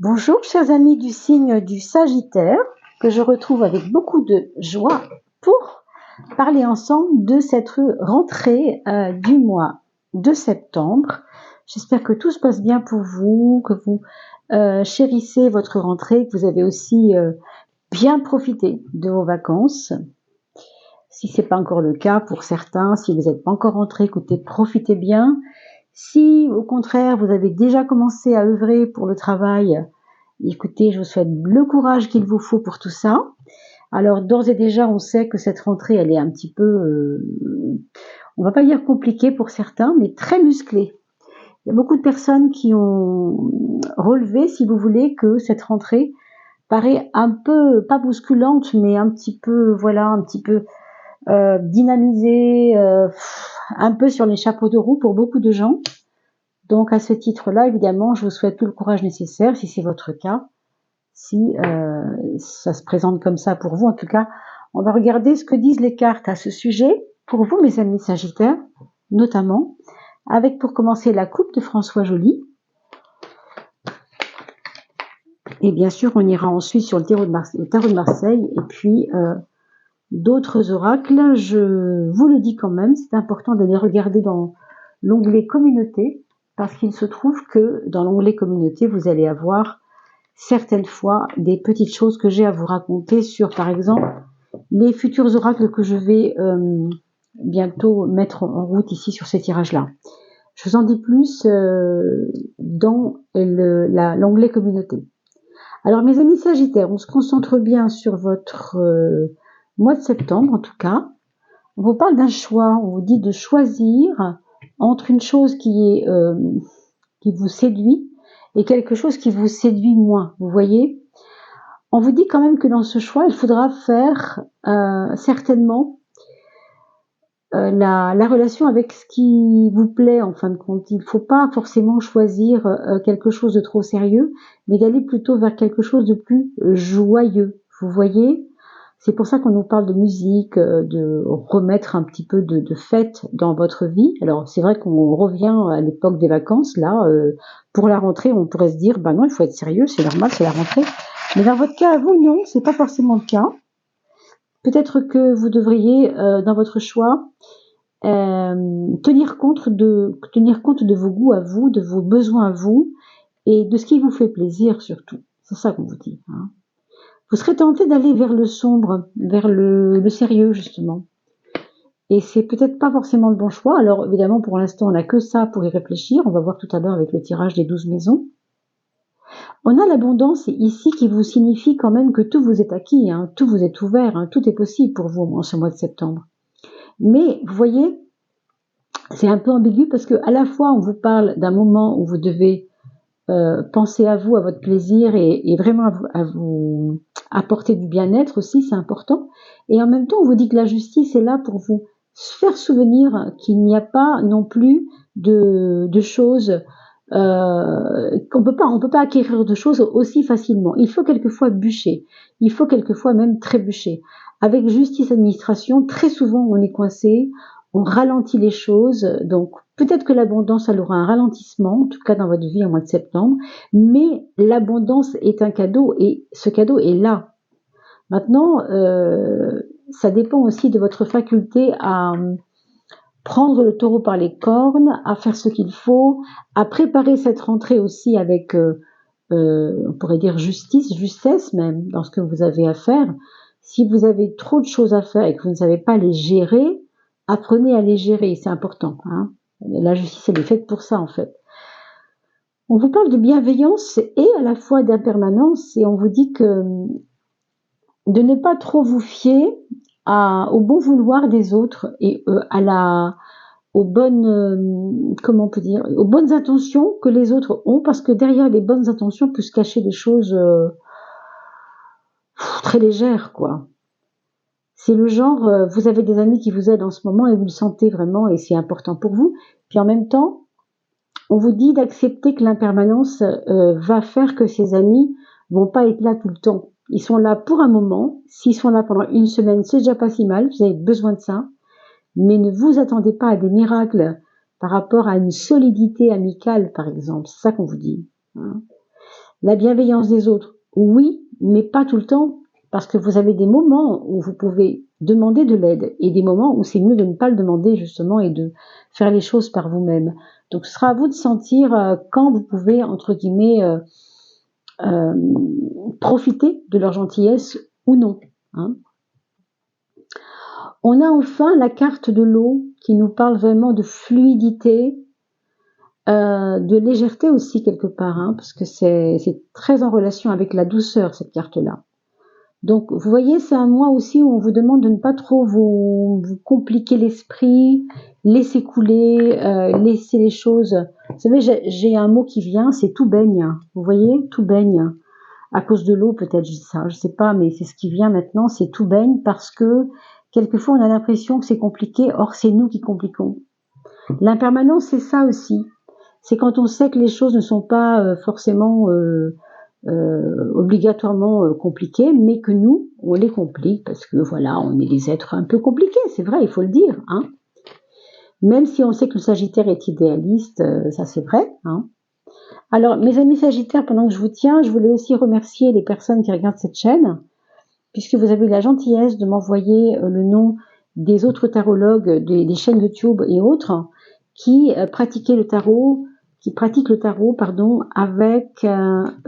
Bonjour chers amis du signe du Sagittaire, que je retrouve avec beaucoup de joie pour parler ensemble de cette rentrée du mois de septembre. J'espère que tout se passe bien pour vous, que vous chérissez votre rentrée, que vous avez aussi bien profité de vos vacances. Si ce n'est pas encore le cas pour certains, si vous n'êtes pas encore rentré, écoutez, profitez bien. Si au contraire vous avez déjà commencé à œuvrer pour le travail, écoutez, je vous souhaite le courage qu'il vous faut pour tout ça. Alors d'ores et déjà, on sait que cette rentrée, elle est un petit peu, on va pas dire compliquée pour certains, mais très musclée. Il y a beaucoup de personnes qui ont relevé, si vous voulez, que cette rentrée paraît un peu, pas bousculante, mais un petit peu, voilà, un petit peu dynamisée, un peu sur les chapeaux de roue pour beaucoup de gens. Donc à ce titre-là, évidemment, je vous souhaite tout le courage nécessaire, si c'est votre cas. Si ça se présente comme ça pour vous, en tout cas, on va regarder ce que disent les cartes à ce sujet, pour vous mes amis Sagittaires, notamment, avec pour commencer la coupe de François Joly. Et bien sûr, on ira ensuite sur le tarot de Marseille, et puis d'autres oracles. Je vous le dis quand même, c'est important d'aller regarder dans l'onglet communauté, parce qu'il se trouve que dans l'onglet communauté, vous allez avoir certaines fois des petites choses que j'ai à vous raconter sur, par exemple, les futurs oracles que je vais bientôt mettre en route ici sur ces tirages-là. Je vous en dis plus dans l'onglet communauté. Alors mes amis Sagittaires, on se concentre bien sur votre mois de septembre en tout cas. On vous parle d'un choix, on vous dit de choisir entre une chose qui vous séduit et quelque chose qui vous séduit moins, vous voyez. On vous dit quand même que dans ce choix, il faudra faire certainement la relation avec ce qui vous plaît en fin de compte. Il ne faut pas forcément choisir quelque chose de trop sérieux, mais d'aller plutôt vers quelque chose de plus joyeux, vous voyez. C'est pour ça qu'on nous parle de musique, de remettre un petit peu de fête dans votre vie. Alors c'est vrai qu'on revient à l'époque des vacances, là, pour la rentrée, on pourrait se dire, bah non, il faut être sérieux, c'est normal, c'est la rentrée. Mais dans votre cas, à vous, non, c'est pas forcément le cas. Peut-être que vous devriez, dans votre choix, tenir compte de vos goûts à vous, de vos besoins à vous, et de ce qui vous fait plaisir surtout. C'est ça qu'on vous dit. Hein. Vous serez tenté d'aller vers le sombre, vers le sérieux justement. Et c'est peut-être pas forcément le bon choix. Alors évidemment, pour l'instant, on n'a que ça pour y réfléchir. On va voir tout à l'heure avec le tirage des 12 maisons. On a l'abondance ici qui vous signifie quand même que tout vous est acquis, hein, tout vous est ouvert, hein, tout est possible pour vous en ce mois de septembre. Mais vous voyez, c'est un peu ambigu parce que à la fois on vous parle d'un moment où vous devez penser à vous, à votre plaisir et vraiment à vous apporter du bien-être aussi, c'est important. Et en même temps, on vous dit que la justice est là pour vous faire souvenir qu'il n'y a pas non plus de choses on peut pas acquérir de choses aussi facilement. Il faut quelquefois bûcher. Il faut quelquefois même trébucher. Avec justice administration, très souvent on est coincé, on ralentit les choses. Donc peut-être que l'abondance elle aura un ralentissement, en tout cas dans votre vie au mois de septembre, mais l'abondance est un cadeau et ce cadeau est là. Maintenant, ça dépend aussi de votre faculté à prendre le taureau par les cornes, à faire ce qu'il faut, à préparer cette rentrée aussi avec, on pourrait dire justesse même, dans ce que vous avez à faire. Si vous avez trop de choses à faire et que vous ne savez pas les gérer, apprenez à les gérer, c'est important. Hein. La justice, elle est faite pour ça en fait. On vous parle de bienveillance et à la fois d'impermanence et on vous dit que de ne pas trop vous fier au bon vouloir des autres et aux bonnes, comment on peut dire, aux bonnes intentions que les autres ont, parce que derrière les bonnes intentions peut se cacher des choses très légères, quoi. C'est le genre, vous avez des amis qui vous aident en ce moment et vous le sentez vraiment et c'est important pour vous. Puis en même temps, on vous dit d'accepter que l'impermanence va faire que ces amis vont pas être là tout le temps. Ils sont là pour un moment. S'ils sont là pendant une semaine, c'est déjà pas si mal. Vous avez besoin de ça. Mais ne vous attendez pas à des miracles par rapport à une solidité amicale, par exemple. C'est ça qu'on vous dit. Hein. La bienveillance des autres, oui, mais pas tout le temps, parce que vous avez des moments où vous pouvez demander de l'aide et des moments où c'est mieux de ne pas le demander justement et de faire les choses par vous-même. Donc ce sera à vous de sentir quand vous pouvez, entre guillemets, euh, profiter de leur gentillesse ou non. Hein. On a enfin la carte de l'eau qui nous parle vraiment de fluidité, de légèreté aussi quelque part, hein, parce que c'est très en relation avec la douceur cette carte-là. Donc vous voyez, c'est un mois aussi où on vous demande de ne pas trop vous compliquer l'esprit, laisser couler, laisser les choses. Vous savez, j'ai un mot qui vient, c'est tout baigne. Vous voyez, tout baigne. À cause de l'eau, peut-être, je dis ça, je sais pas, mais c'est ce qui vient maintenant, c'est tout baigne parce que quelquefois on a l'impression que c'est compliqué, or c'est nous qui compliquons. L'impermanence, c'est ça aussi. C'est quand on sait que les choses ne sont pas forcément obligatoirement compliquées, mais que nous, on les complique parce que voilà, on est des êtres un peu compliqués, c'est vrai, il faut le dire. Hein. Même si on sait que le Sagittaire est idéaliste, ça c'est vrai. Hein. Alors, mes amis Sagittaires, pendant que je vous tiens, je voulais aussi remercier les personnes qui regardent cette chaîne, puisque vous avez eu la gentillesse de m'envoyer le nom des autres tarologues des chaînes YouTube et autres qui pratiquent le tarot, avec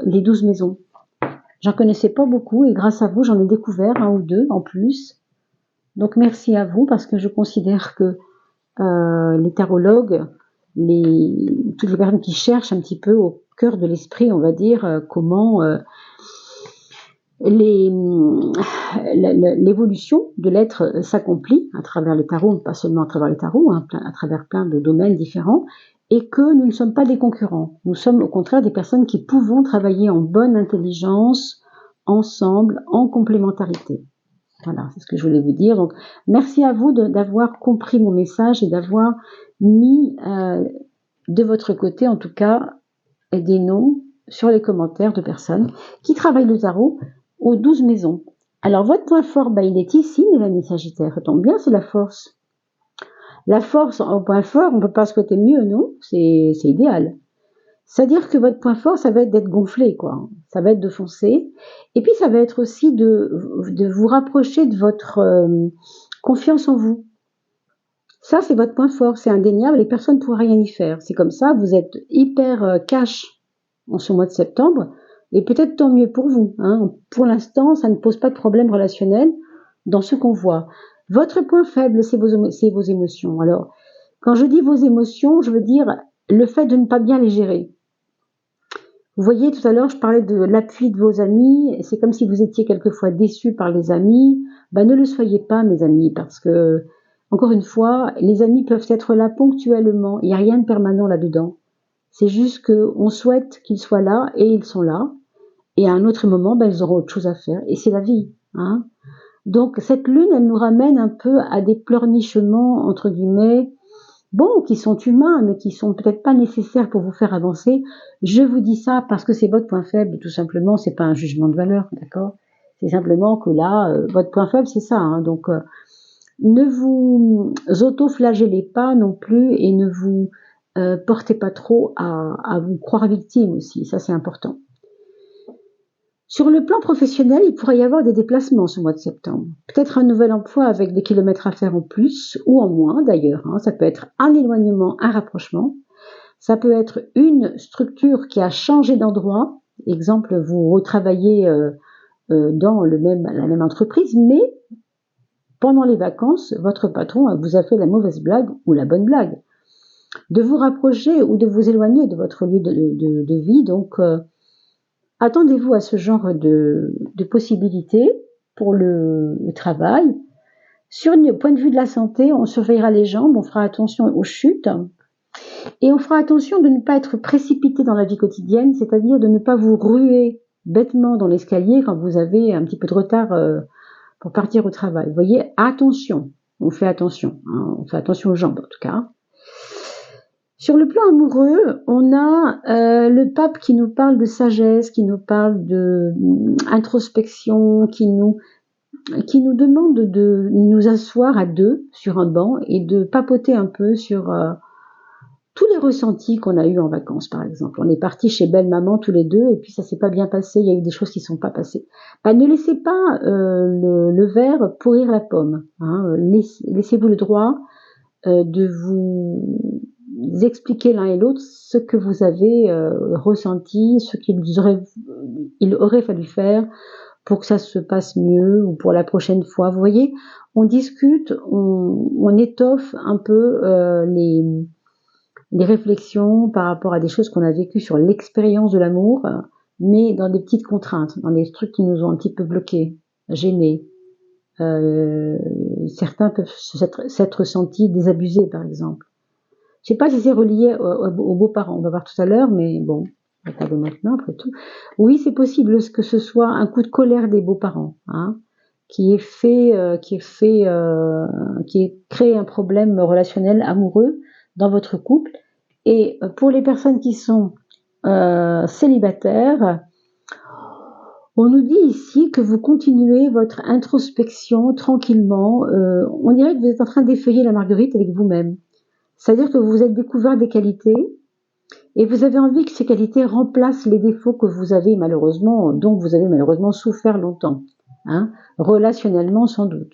les 12 maisons. J'en connaissais pas beaucoup et grâce à vous, j'en ai découvert un ou deux en plus. Donc merci à vous parce que je considère que les tarologues, toutes les personnes qui cherchent un petit peu au cœur de l'esprit, on va dire, comment l'évolution de l'être s'accomplit à travers le tarot, pas seulement à travers le tarot, hein, à travers plein de domaines différents, et que nous ne sommes pas des concurrents. Nous sommes au contraire des personnes qui pouvons travailler en bonne intelligence, ensemble, en complémentarité. Voilà, c'est ce que je voulais vous dire. Donc, merci à vous d'avoir compris mon message et d'avoir mis de votre côté, en tout cas, des noms sur les commentaires de personnes qui travaillent le tarot aux 12 maisons. Alors, votre point fort, il est ici, mes amis Sagittaires. Ça tombe bien, c'est la force. La force, en point fort, on ne peut pas souhaiter mieux, non? C'est idéal. C'est-à-dire que votre point fort, ça va être d'être gonflé, quoi. Ça va être de foncer. Et puis, ça va être aussi de vous rapprocher de votre confiance en vous. Ça, c'est votre point fort. C'est indéniable et personne ne pourra rien y faire. C'est comme ça, vous êtes hyper cash en ce mois de septembre. Et peut-être tant mieux pour vous. Hein. Pour l'instant, ça ne pose pas de problème relationnel dans ce qu'on voit. Votre point faible, c'est vos émotions. Alors, quand je dis vos émotions, je veux dire le fait de ne pas bien les gérer. Vous voyez, tout à l'heure, je parlais de l'appui de vos amis. C'est comme si vous étiez quelquefois déçus par les amis. Ne le soyez pas, mes amis, parce que, encore une fois, les amis peuvent être là ponctuellement. Il n'y a rien de permanent là-dedans. C'est juste qu'on souhaite qu'ils soient là et ils sont là. Et à un autre moment, ils auront autre chose à faire. Et c'est la vie. Hein. Donc, cette lune, elle nous ramène un peu à des pleurnichements, entre guillemets, qui sont humains, mais qui sont peut-être pas nécessaires pour vous faire avancer. Je vous dis ça parce que c'est votre point faible, tout simplement. C'est pas un jugement de valeur, d'accord? C'est simplement que là, votre point faible, c'est ça. Hein, donc, ne vous auto-flagellez pas non plus et ne vous portez pas trop à vous croire victime aussi. Ça, c'est important. Sur le plan professionnel, il pourrait y avoir des déplacements ce mois de septembre. Peut-être un nouvel emploi avec des kilomètres à faire en plus ou en moins d'ailleurs. Hein. Ça peut être un éloignement, un rapprochement. Ça peut être une structure qui a changé d'endroit. Exemple, vous retravaillez dans la même entreprise, mais pendant les vacances, votre patron vous a fait la mauvaise blague ou la bonne blague. De vous rapprocher ou de vous éloigner de votre lieu de vie, donc... attendez-vous à ce genre de possibilités pour le travail. Sur le point de vue de la santé, on surveillera les jambes, on fera attention aux chutes et on fera attention de ne pas être précipité dans la vie quotidienne, c'est-à-dire de ne pas vous ruer bêtement dans l'escalier quand vous avez un petit peu de retard pour partir au travail. Vous voyez, attention, on fait attention aux jambes en tout cas. Sur le plan amoureux, on a le pape qui nous parle de sagesse, qui nous parle de introspection, qui nous demande de nous asseoir à deux sur un banc et de papoter un peu sur tous les ressentis qu'on a eus en vacances, par exemple. On est partis chez belle maman tous les deux, et puis ça s'est pas bien passé, il y a eu des choses qui sont pas passées. Ben, ne laissez pas le verre pourrir la pomme. Hein. Laissez-vous le droit de vous expliquer l'un et l'autre ce que vous avez ressenti, ce il aurait fallu faire pour que ça se passe mieux ou pour la prochaine fois. Vous voyez, on discute, on étoffe un peu les réflexions par rapport à des choses qu'on a vécues sur l'expérience de l'amour, mais dans des petites contraintes, dans des trucs qui nous ont un petit peu bloqués, gênés. Certains peuvent s'être sentis désabusés, par exemple. Je sais pas si c'est relié aux beaux-parents, on va voir tout à l'heure, mais bon, regardez maintenant, après tout. Oui, c'est possible que ce soit un coup de colère des beaux-parents, hein, qui ait créé un problème relationnel amoureux dans votre couple. Et pour les personnes qui sont célibataires, on nous dit ici que vous continuez votre introspection tranquillement. On dirait que vous êtes en train d'effeuiller la marguerite avec vous-même. C'est-à-dire que vous vous êtes découvert des qualités et vous avez envie que ces qualités remplacent les défauts que vous avez malheureusement, dont vous avez malheureusement souffert longtemps, hein, relationnellement sans doute.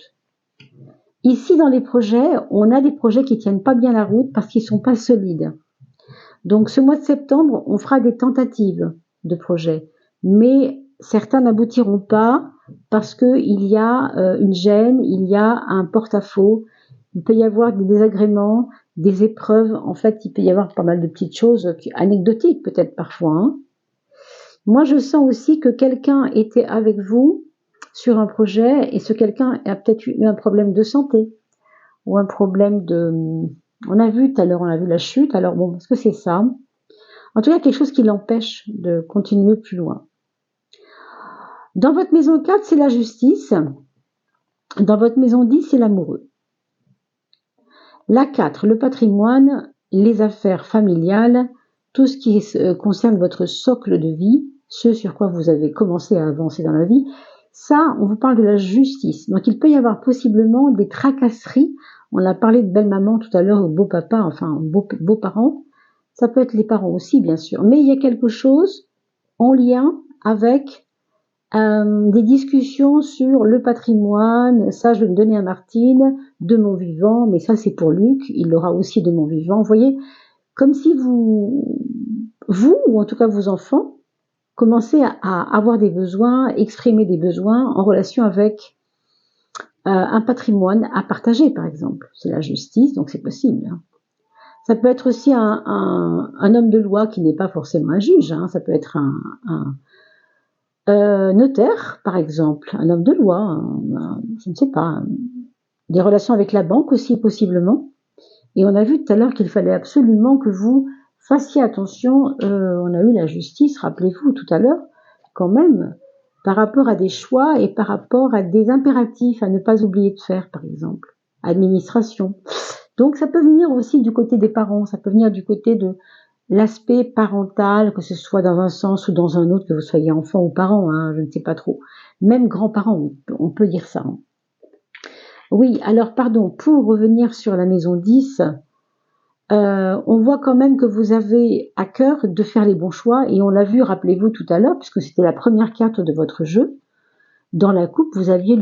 Ici dans les projets, on a des projets qui tiennent pas bien la route parce qu'ils sont pas solides. Donc ce mois de septembre, on fera des tentatives de projets, mais certains n'aboutiront pas parce que il y a une gêne, il y a un porte-à-faux, il peut y avoir des désagréments, des épreuves. En fait, il peut y avoir pas mal de petites choses anecdotiques peut-être parfois. Hein. Moi, je sens aussi que quelqu'un était avec vous sur un projet et ce quelqu'un a peut-être eu un problème de santé ou un problème de... On a vu tout à l'heure, on a vu la chute. Alors bon, est-ce que c'est ça? En tout cas, quelque chose qui l'empêche de continuer plus loin. Dans votre maison 4, c'est la justice. Dans votre maison 10, c'est l'amoureux. La 4, le patrimoine, les affaires familiales, tout ce qui concerne votre socle de vie, ce sur quoi vous avez commencé à avancer dans la vie, ça, on vous parle de la justice. Donc il peut y avoir possiblement des tracasseries. On a parlé de belle-maman tout à l'heure, au beau-papa, enfin beaux-parents. Ça peut être les parents aussi, bien sûr. Mais il y a quelque chose en lien avec des discussions sur le patrimoine. Ça, je vais le donner à Martine, de mon vivant, mais ça, c'est pour Luc. Il l'aura aussi de mon vivant. Vous voyez, comme si vous, ou en tout cas vos enfants, commencez à avoir des besoins, exprimer des besoins en relation avec un patrimoine à partager, par exemple. C'est la justice, donc c'est possible. Hein. Ça peut être aussi un homme de loi qui n'est pas forcément un juge. Hein. Ça peut être un notaire, par exemple, un homme de loi, je ne sais pas, des relations avec la banque aussi, possiblement. Et on a vu tout à l'heure qu'il fallait absolument que vous fassiez attention. On a eu la justice, rappelez-vous, tout à l'heure, quand même, par rapport à des choix et par rapport à des impératifs à ne pas oublier de faire, par exemple. Administration. Donc ça peut venir aussi du côté des parents, ça peut venir du côté de l'aspect parental, que ce soit dans un sens ou dans un autre, que vous soyez enfant ou parent, hein, je ne sais pas trop. Même grands-parents, on peut dire ça. Hein. Oui, alors pardon, pour revenir sur la maison 10, on voit quand même que vous avez à cœur de faire les bons choix, et on l'a vu, rappelez-vous tout à l'heure, puisque c'était la première carte de votre jeu. Dans la coupe, vous aviez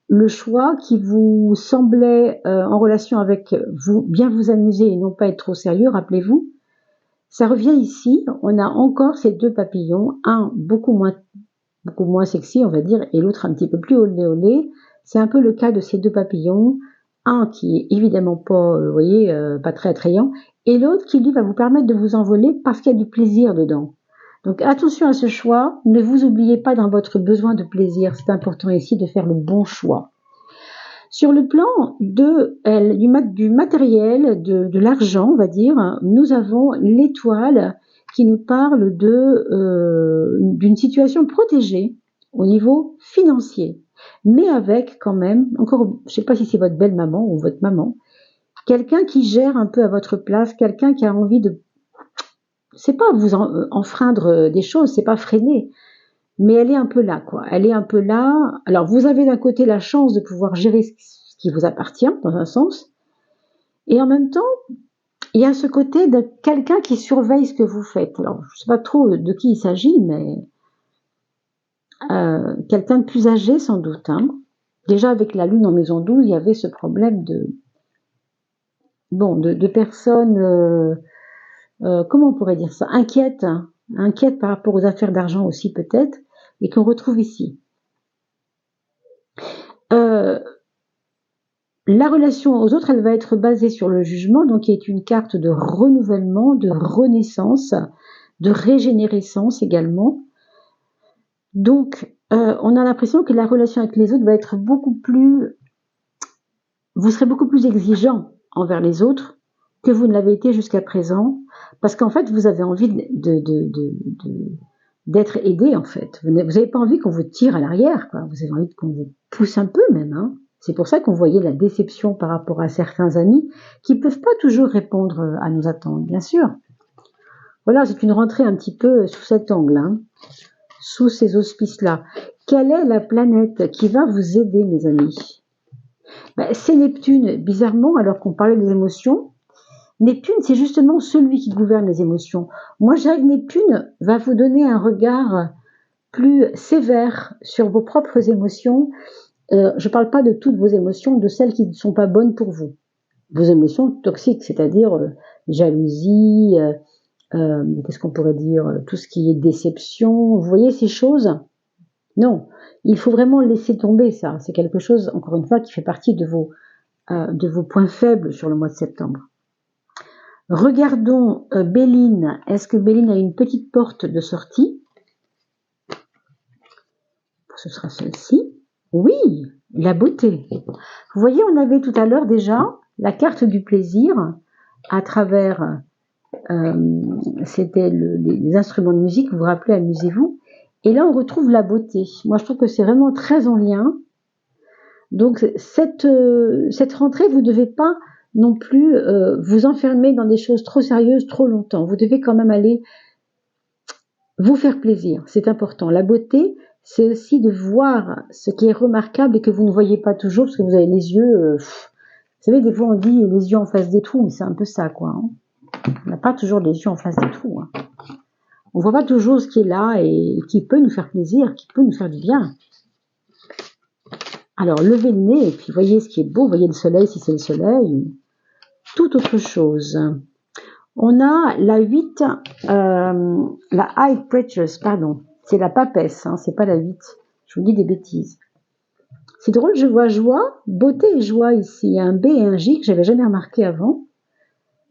le choix qui vous semblait en relation avec vous, bien vous amuser et non pas être trop sérieux, rappelez-vous. Ça revient ici, on a encore ces deux papillons, un beaucoup moins sexy, on va dire, et l'autre un petit peu plus olé olé. C'est un peu le cas de ces deux papillons, un qui est évidemment pas, vous voyez, pas très attrayant, et l'autre qui lui va vous permettre de vous envoler parce qu'il y a du plaisir dedans. Donc attention à ce choix, ne vous oubliez pas dans votre besoin de plaisir, c'est important ici de faire le bon choix. Sur le plan du matériel, de l'argent, on va dire, nous avons l'étoile qui nous parle d'une situation protégée au niveau financier, mais avec quand même, encore, je ne sais pas si c'est votre belle-maman ou votre maman, quelqu'un qui gère un peu à votre place, quelqu'un qui a envie de, c'est pas vous enfreindre des choses, c'est pas freiner, mais elle est un peu là, quoi. Elle est un peu là. Alors vous avez d'un côté la chance de pouvoir gérer ce qui vous appartient, dans un sens, et en même temps, il y a ce côté de quelqu'un qui surveille ce que vous faites. Alors, je ne sais pas trop de qui il s'agit, mais quelqu'un de plus âgé sans doute. Hein. Déjà avec la lune en maison 12, il y avait ce problème de personnes, comment on pourrait dire ça, inquiètes par rapport aux affaires d'argent aussi peut-être, et qu'on retrouve ici. La relation aux autres, elle va être basée sur le jugement, donc qui est une carte de renouvellement, de renaissance, de régénérescence également. Donc, on a l'impression que la relation avec les autres va être beaucoup plus... Vous serez beaucoup plus exigeant envers les autres que vous ne l'avez été jusqu'à présent, parce qu'en fait, vous avez envie d'être aidé, en fait. Vous n'avez pas envie qu'on vous tire à l'arrière, quoi. Vous avez envie qu'on vous pousse un peu même, hein. C'est pour ça qu'on voyait la déception par rapport à certains amis qui ne peuvent pas toujours répondre à nos attentes, bien sûr. Voilà, c'est une rentrée un petit peu sous cet angle, hein, sous ces auspices-là. Quelle est la planète qui va vous aider, mes amis? C'est Neptune, bizarrement, alors qu'on parlait des émotions. Neptune, c'est justement celui qui gouverne les émotions. Moi, je dirais que Neptune va vous donner un regard plus sévère sur vos propres émotions. Je ne parle pas de toutes vos émotions, de celles qui ne sont pas bonnes pour vous. Vos émotions toxiques, c'est-à-dire jalousie, qu'est-ce qu'on pourrait dire, tout ce qui est déception. Vous voyez ces choses? Non, il faut vraiment laisser tomber ça. C'est quelque chose, encore une fois, qui fait partie de vos points faibles sur le mois de septembre. Regardons Béline. Est-ce que Béline a une petite porte de sortie? Ce sera celle-ci. Oui, la beauté. Vous voyez, on avait tout à l'heure déjà la carte du plaisir à travers, c'était les instruments de musique, vous vous rappelez, amusez-vous. Et là, on retrouve la beauté. Moi, je trouve que c'est vraiment très en lien. Donc, cette rentrée, vous ne devez pas non plus vous enfermer dans des choses trop sérieuses trop longtemps. Vous devez quand même aller vous faire plaisir. C'est important. La beauté, c'est aussi de voir ce qui est remarquable et que vous ne voyez pas toujours parce que vous avez les yeux... vous savez, des fois on dit les yeux en face des trous, mais c'est un peu ça, quoi. Hein. On n'a pas toujours les yeux en face des trous. Hein. On ne voit pas toujours ce qui est là et qui peut nous faire plaisir, qui peut nous faire du bien. Alors, levez le nez et puis voyez ce qui est beau, voyez le soleil si c'est le soleil, ou toute autre chose. On a la 8, la High Preachers, pardon. C'est la papesse, hein, c'est pas la 8. Je vous dis des bêtises. C'est drôle, je vois joie, beauté et joie ici. Il y a un B et un J que j'avais jamais remarqué avant.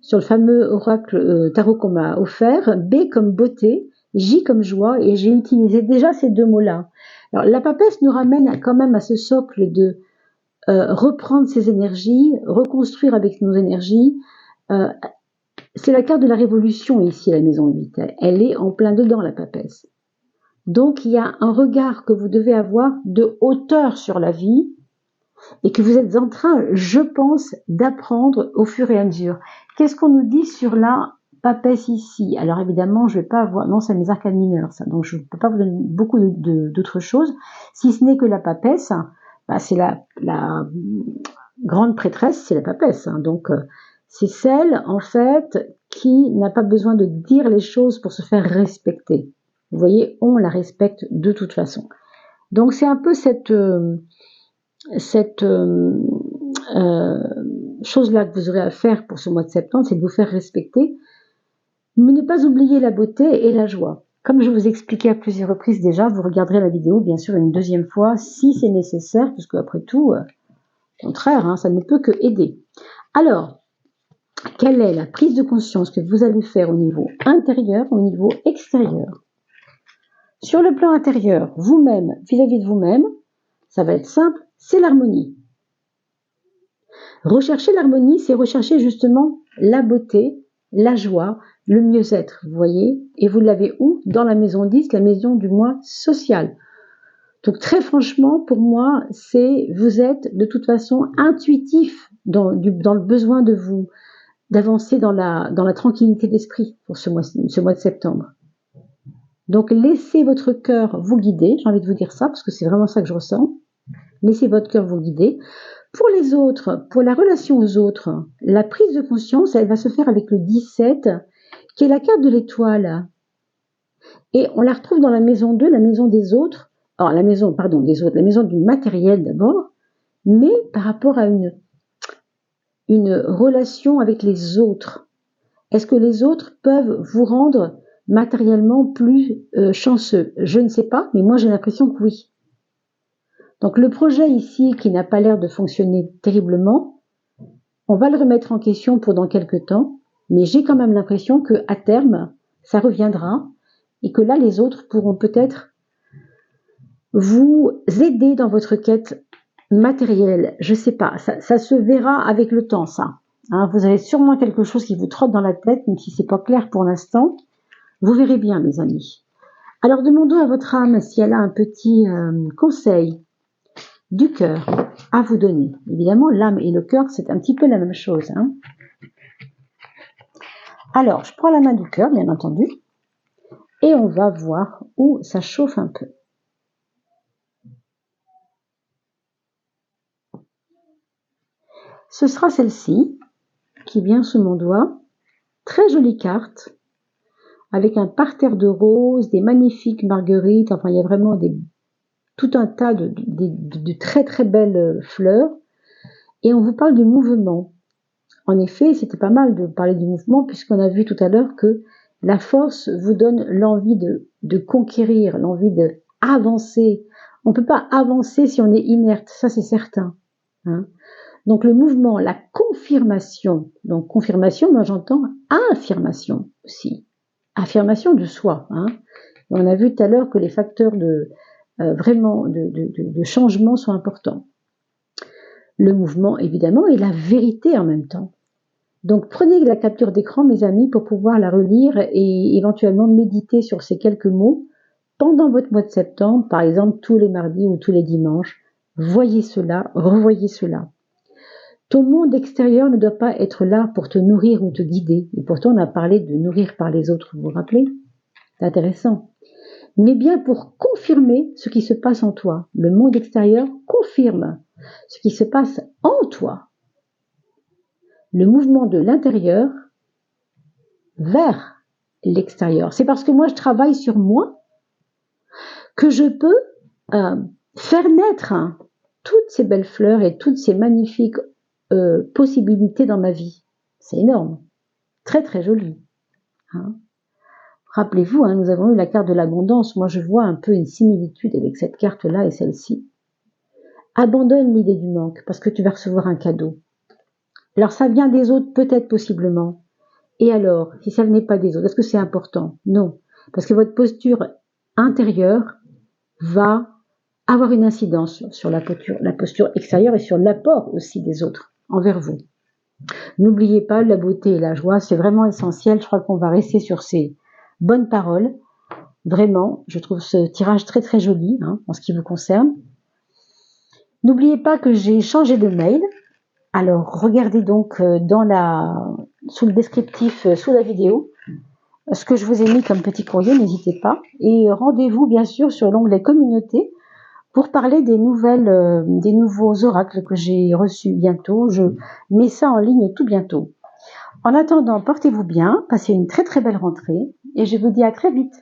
Sur le fameux oracle tarot qu'on m'a offert, B comme beauté, J comme joie, et j'ai utilisé déjà ces deux mots-là. Alors la papesse nous ramène quand même à ce socle de reprendre ses énergies, reconstruire avec nos énergies. C'est la carte de la révolution ici, la maison 8. Elle est en plein dedans, la papesse. Donc, il y a un regard que vous devez avoir de hauteur sur la vie et que vous êtes en train, je pense, d'apprendre au fur et à mesure. Qu'est-ce qu'on nous dit sur la papesse ici? Alors, évidemment, je ne vais pas avoir... Non, c'est mes arcanes mineures, ça. Donc, je ne peux pas vous donner beaucoup d'autres choses. Si ce n'est que la papesse, c'est la grande prêtresse, c'est la papesse. Hein. Donc, c'est celle, en fait, qui n'a pas besoin de dire les choses pour se faire respecter. Vous voyez, on la respecte de toute façon. Donc, c'est un peu cette chose-là que vous aurez à faire pour ce mois de septembre, c'est de vous faire respecter, mais ne pas oublier la beauté et la joie. Comme je vous expliquais à plusieurs reprises déjà, vous regarderez la vidéo, bien sûr, une deuxième fois, si c'est nécessaire, puisque après tout, au contraire, hein, ça ne peut que aider. Alors, quelle est la prise de conscience que vous allez faire au niveau intérieur, au niveau extérieur? Sur le plan intérieur, vous-même, vis-à-vis de vous-même, ça va être simple, c'est l'harmonie. Rechercher l'harmonie, c'est rechercher justement la beauté, la joie, le mieux-être, vous voyez? Et vous l'avez où? Dans la maison 10, la maison du moi social. Donc très franchement, pour moi, vous êtes de toute façon intuitif dans le besoin de vous, d'avancer dans la tranquillité d'esprit pour ce mois de septembre. Donc laissez votre cœur vous guider, j'ai envie de vous dire ça, parce que c'est vraiment ça que je ressens. Laissez votre cœur vous guider. Pour les autres, pour la relation aux autres, la prise de conscience, elle va se faire avec le 17, qui est la carte de l'étoile. Et on la retrouve dans la maison 2, la maison des autres. Alors, la maison, pardon, des autres, la maison du matériel d'abord, mais par rapport à une relation avec les autres. Est-ce que les autres peuvent vous rendre matériellement plus chanceux? Je ne sais pas, mais moi j'ai l'impression que oui. Donc le projet ici, qui n'a pas l'air de fonctionner terriblement, on va le remettre en question pour dans quelques temps, mais j'ai quand même l'impression que à terme, ça reviendra et que là, les autres pourront peut-être vous aider dans votre quête matérielle. Je sais pas, ça se verra avec le temps, ça. Hein, vous avez sûrement quelque chose qui vous trotte dans la tête, même si c'est pas clair pour l'instant. Vous verrez bien, mes amis. Alors, demandons à votre âme si elle a un petit conseil du cœur à vous donner. Évidemment, l'âme et le cœur, c'est un petit peu la même chose. Hein. Alors, je prends la main du cœur, bien entendu, et on va voir où ça chauffe un peu. Ce sera celle-ci, qui vient sous mon doigt. Très jolie carte, avec un parterre de roses, des magnifiques marguerites, enfin, il y a vraiment tout un tas de très très belles fleurs. Et on vous parle du mouvement. En effet, c'était pas mal de parler du mouvement, puisqu'on a vu tout à l'heure que la force vous donne l'envie de conquérir, l'envie d'avancer. On ne peut pas avancer si on est inerte, ça c'est certain. Hein. Donc le mouvement, la confirmation. Donc confirmation, moi j'entends affirmation aussi. Affirmation de soi. Hein. On a vu tout à l'heure que les facteurs vraiment de changement sont importants. Le mouvement, évidemment, et la vérité en même temps. Donc prenez la capture d'écran, mes amis, pour pouvoir la relire et éventuellement méditer sur ces quelques mots pendant votre mois de septembre, par exemple tous les mardis ou tous les dimanches. Voyez cela, revoyez cela. Ton monde extérieur ne doit pas être là pour te nourrir ou te guider. Et pourtant, on a parlé de nourrir par les autres, vous vous rappelez? C'est intéressant. Mais bien pour confirmer ce qui se passe en toi. Le monde extérieur confirme ce qui se passe en toi. Le mouvement de l'intérieur vers l'extérieur. C'est parce que moi, je travaille sur moi que je peux faire naître toutes ces belles fleurs et toutes ces magnifiques possibilités dans ma vie. C'est énorme. Très, très joli. Hein. Rappelez-vous, nous avons eu la carte de l'abondance. Moi, je vois un peu une similitude avec cette carte-là et celle-ci. Abandonne l'idée du manque parce que tu vas recevoir un cadeau. Alors, ça vient des autres, peut-être, possiblement. Et alors, si ça venait pas des autres, est-ce que c'est important? Non. Parce que votre posture intérieure va avoir une incidence sur la posture extérieure et sur l'apport aussi des autres envers vous. N'oubliez pas, la beauté et la joie, c'est vraiment essentiel. Je crois qu'on va rester sur ces bonnes paroles. Vraiment, je trouve ce tirage très très joli en ce qui vous concerne. N'oubliez pas que j'ai changé de mail. Alors, regardez donc sous le descriptif, sous la vidéo, ce que je vous ai mis comme petit courrier, n'hésitez pas. Et rendez-vous bien sûr sur l'onglet communauté pour parler des nouveaux oracles que j'ai reçus bientôt. Je mets ça en ligne tout bientôt. En attendant, portez-vous bien, passez une très très belle rentrée et je vous dis à très vite.